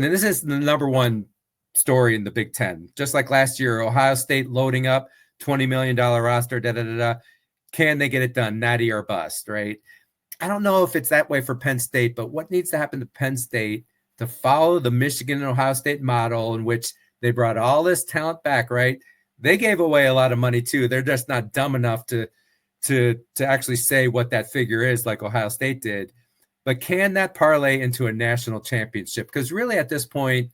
And this is the number one story in the Big Ten. Just like last year, Ohio State loading up, $20 million roster, Can they get it done? Natty or bust, right? I don't know if it's that way for Penn State, but what needs to happen to Penn State to follow the Michigan and Ohio State model in which they brought all this talent back, right? They gave away a lot of money too. They're just not dumb enough to actually say what that figure is like Ohio State did. But can that parlay into a national championship? Because really at this point,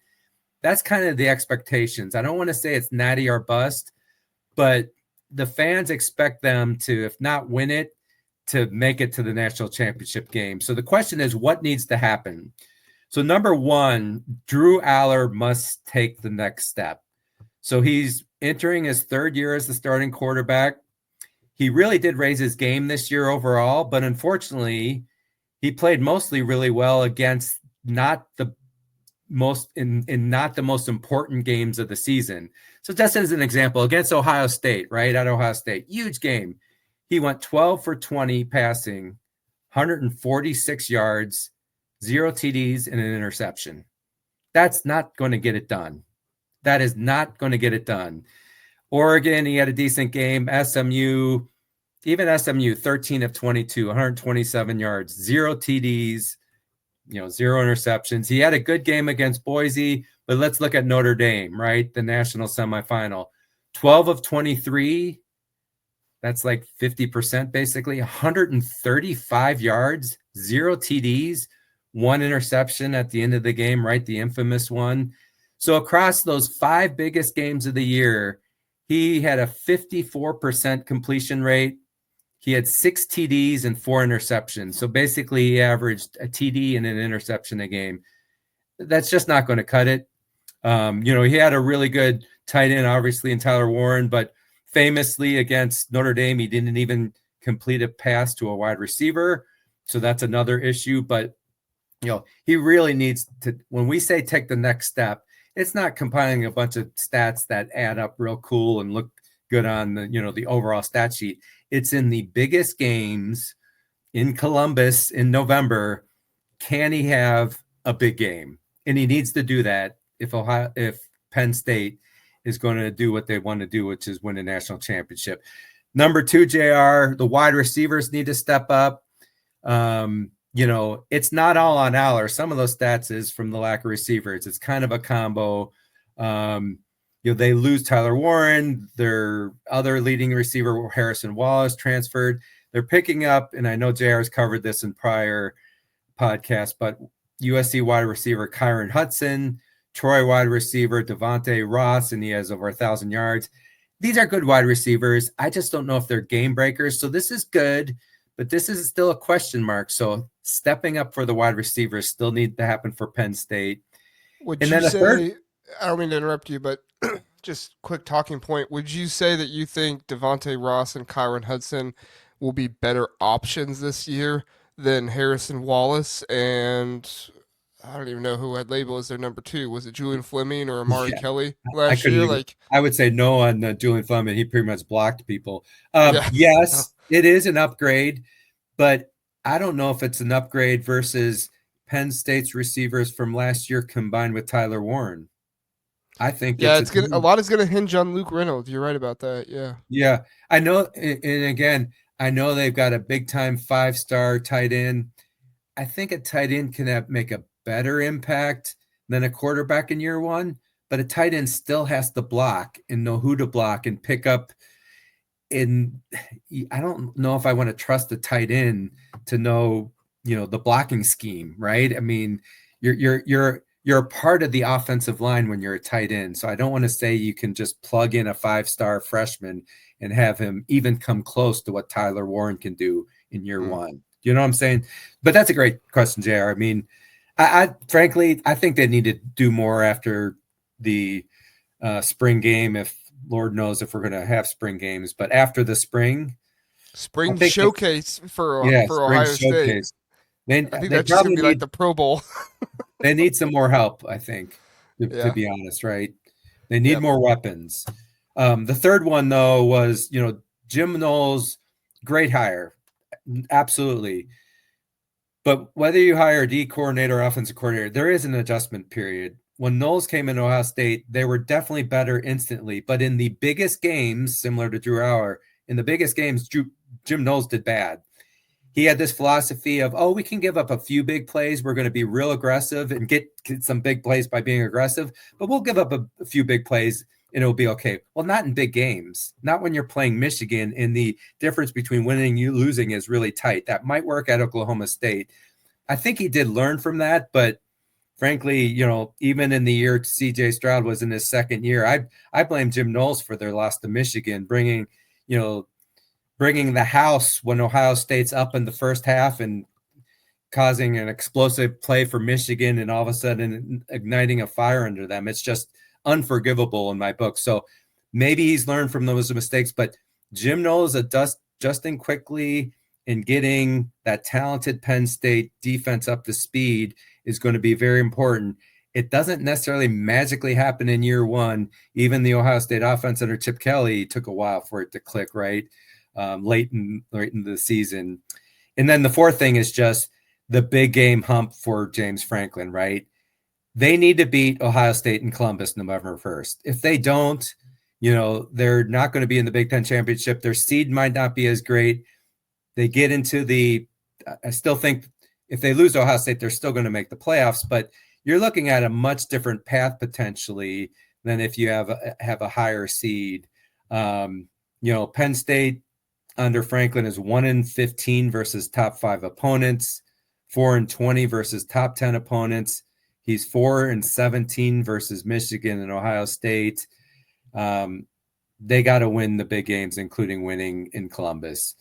that's kind of the expectations. I don't want to say it's natty or bust, but the fans expect them to, if not win it, to make it to the national championship game. So the question is, what needs to happen? So number one, Drew Aller must take the next step. So he's entering his third year as the starting quarterback. He really did raise his game this year overall, but unfortunately, he played mostly really well against not the most not the most important games of the season. So just as an example, against Ohio State, right? At Ohio State, huge game. He went 12 for 20 passing, 146 yards, 0 TDs, and an interception. That's not going to get it done. That is not going to get it done. Oregon, he had a decent game. SMU, 13 of 22, 127 yards, 0 TDs, 0 interceptions. He had a good game against Boise, but let's look at Notre Dame, right? The national semifinal. 12 of 23, that's like 50% basically, 135 yards, 0 TDs, 1 interception at the end of the game, right? The infamous one. So across those 5 biggest games of the year, he had a 54% completion rate. He had 6 TDs and 4 interceptions. So basically he averaged a TD and an interception a game. That's just not going to cut it. He had a really good tight end, obviously, in Tyler Warren, but famously against Notre Dame, he didn't even complete a pass to a wide receiver. So that's another issue. But, he really needs to, when we say take the next step, it's not compiling a bunch of stats that add up real cool and look good on the overall stat sheet. It's in the biggest games in Columbus in November. Can he have a big game? And he needs to do that if Penn State is going to do what they want to do, which is win a national championship. Number 2, JR, the wide receivers need to step up. It's not all on Aller. Some of those stats is from the lack of receivers. It's kind of a combo. They lose Tyler Warren. Their other leading receiver, Harrison Wallace, transferred. They're picking up, and I know JR has covered this in prior podcasts, but USC wide receiver Kyron Hudson, Troy wide receiver Devontae Ross, and he has over 1,000 yards. These are good wide receivers. I just don't know if they're game breakers. So this is good, but this is still a question mark. So stepping up for the wide receivers still need to happen for Penn State. Would you say, I don't mean to interrupt you, but just quick talking point. Would you say that you think Devontae Ross and Kyron Hudson will be better options this year than Harrison Wallace and I don't even know who I'd label as their number 2. Was it Julian Fleming or Amari Kelly last year? I would say no on Julian Fleming. He pretty much blocked people. Yes, it is an upgrade, but I don't know if it's an upgrade versus Penn State's receivers from last year combined with Tyler Warren. I think a lot is gonna hinge on Luke Reynolds. You're right about that. Yeah. I know, and again, I know they've got a big time 5-star tight end. I think a tight end can make a better impact than a quarterback in year one, but a tight end still has to block and know who to block and pick up. And I don't know if I want to trust the tight end to know, the blocking scheme, right? I mean, you're a part of the offensive line when you're a tight end. So I don't want to say you can just plug in a 5-star freshman and have him even come close to what Tyler Warren can do in year one. You know what I'm saying? But that's a great question, JR. I mean, I frankly, I think they need to do more after the spring game. If Lord knows if we're going to have spring games, but after the spring showcase for Ohio State, I think that's just going to be like the Pro Bowl. They need some more help, I think, to be honest, right? They need more weapons. The third one, though, was, Jim Knowles, great hire. Absolutely. But whether you hire a D coordinator or offensive coordinator, there is an adjustment period. When Knowles came in Ohio State, they were definitely better instantly. But in the biggest games, similar to Drew Auer, in the biggest games, Jim Knowles did bad. He had this philosophy of, we can give up a few big plays. We're going to be real aggressive and get some big plays by being aggressive, but we'll give up a few big plays and it'll be okay. Well, not in big games, not when you're playing Michigan, and the difference between winning and losing is really tight. That might work at Oklahoma State. I think he did learn from that, but frankly, even in the year CJ Stroud was in his second year, I blame Jim Knowles for their loss to Michigan, bringing the house when Ohio State's up in the first half and causing an explosive play for Michigan and all of a sudden igniting a fire under them. It's just unforgivable in my book. So maybe he's learned from those mistakes, but Jim Knowles adjusting quickly and getting that talented Penn State defense up to speed is going to be very important. It doesn't necessarily magically happen in year one. Even the Ohio State offense under Chip Kelly took a while for it to click, right? Late in the season. And then the fourth thing is just the big game hump for James Franklin, right? They need to beat Ohio State and Columbus November 1st. If they don't, they're not going to be in the Big Ten championship. Their seed might not be as great. They get into I still think if they lose to Ohio State, they're still going to make the playoffs, but you're looking at a much different path potentially than if you have a higher seed. Penn State under Franklin is 1-15 versus top 5 opponents, 4-20 versus top 10 opponents. He's 4-17 versus Michigan and Ohio State. They got to win the big games, including winning in Columbus.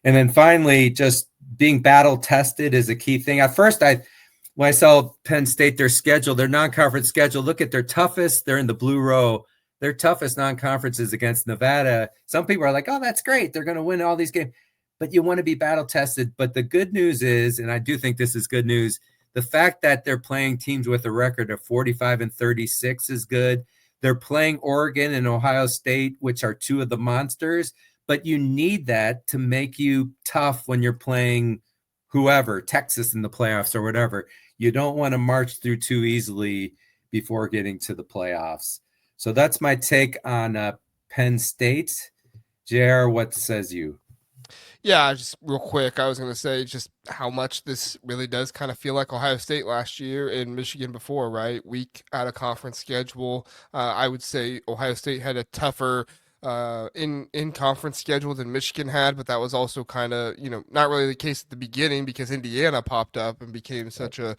And then finally, just being battle tested is a key thing. At first, when I saw Penn State, their schedule, their non-conference schedule, look at their toughest. They're in the blue row. Their toughest non-conferences against Nevada. Some people are like, oh, that's great. They're going to win all these games. But you want to be battle tested. But the good news is, and I do think this is good news, the fact that they're playing teams with a record of 45-36 is good. They're playing Oregon and Ohio State, which are two of the monsters. But you need that to make you tough when you're playing whoever, Texas in the playoffs or whatever. You don't want to march through too easily before getting to the playoffs. So that's my take on Penn State. JR, what says you? Yeah, just real quick, I was going to say just how much this really does kind of feel like Ohio State last year and Michigan before, right? Week out of conference schedule. I would say Ohio State had a tougher in conference schedule than Michigan had, but that was also kind of not really the case at the beginning because Indiana popped up and became such a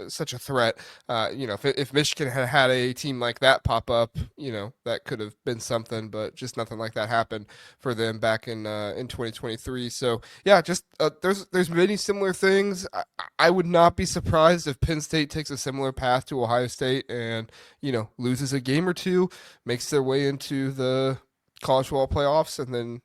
such a threat. If Michigan had had a team like that pop up, that could have been something, but just nothing like that happened for them back in 2023. So yeah, just there's many similar things. I would not be surprised if Penn State takes a similar path to Ohio State and loses a game or two, makes their way into the college football playoffs, and then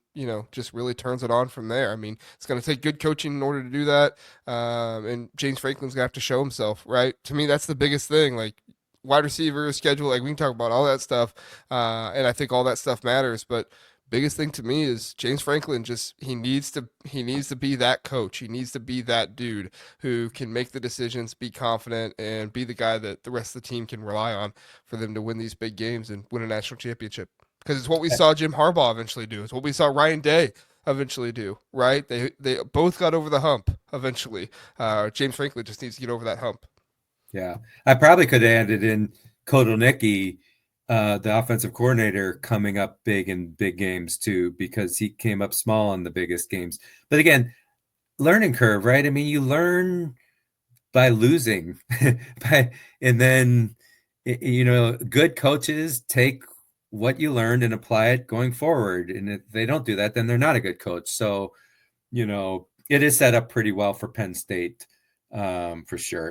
just really turns it on from there. I mean, it's going to take good coaching in order to do that, and James Franklin's going to have to show himself, right? To me, that's the biggest thing. Like wide receiver schedule, like we can talk about all that stuff, and I think all that stuff matters, but biggest thing to me is James Franklin he needs to be that coach. He needs to be that dude who can make the decisions, be confident, and be the guy that the rest of the team can rely on for them to win these big games and win a national championship. Because it's what we saw Jim Harbaugh eventually do. It's what we saw Ryan Day eventually do, right? They both got over the hump eventually. James Franklin just needs to get over that hump. Yeah. I probably could have added in Kotelnicki, the offensive coordinator, coming up big in big games too, because he came up small in the biggest games. But again, learning curve, right? I mean, you learn by losing, and then good coaches take what you learned and apply it going forward. And if they don't do that, then they're not a good coach. So, it is set up pretty well for Penn State, for sure.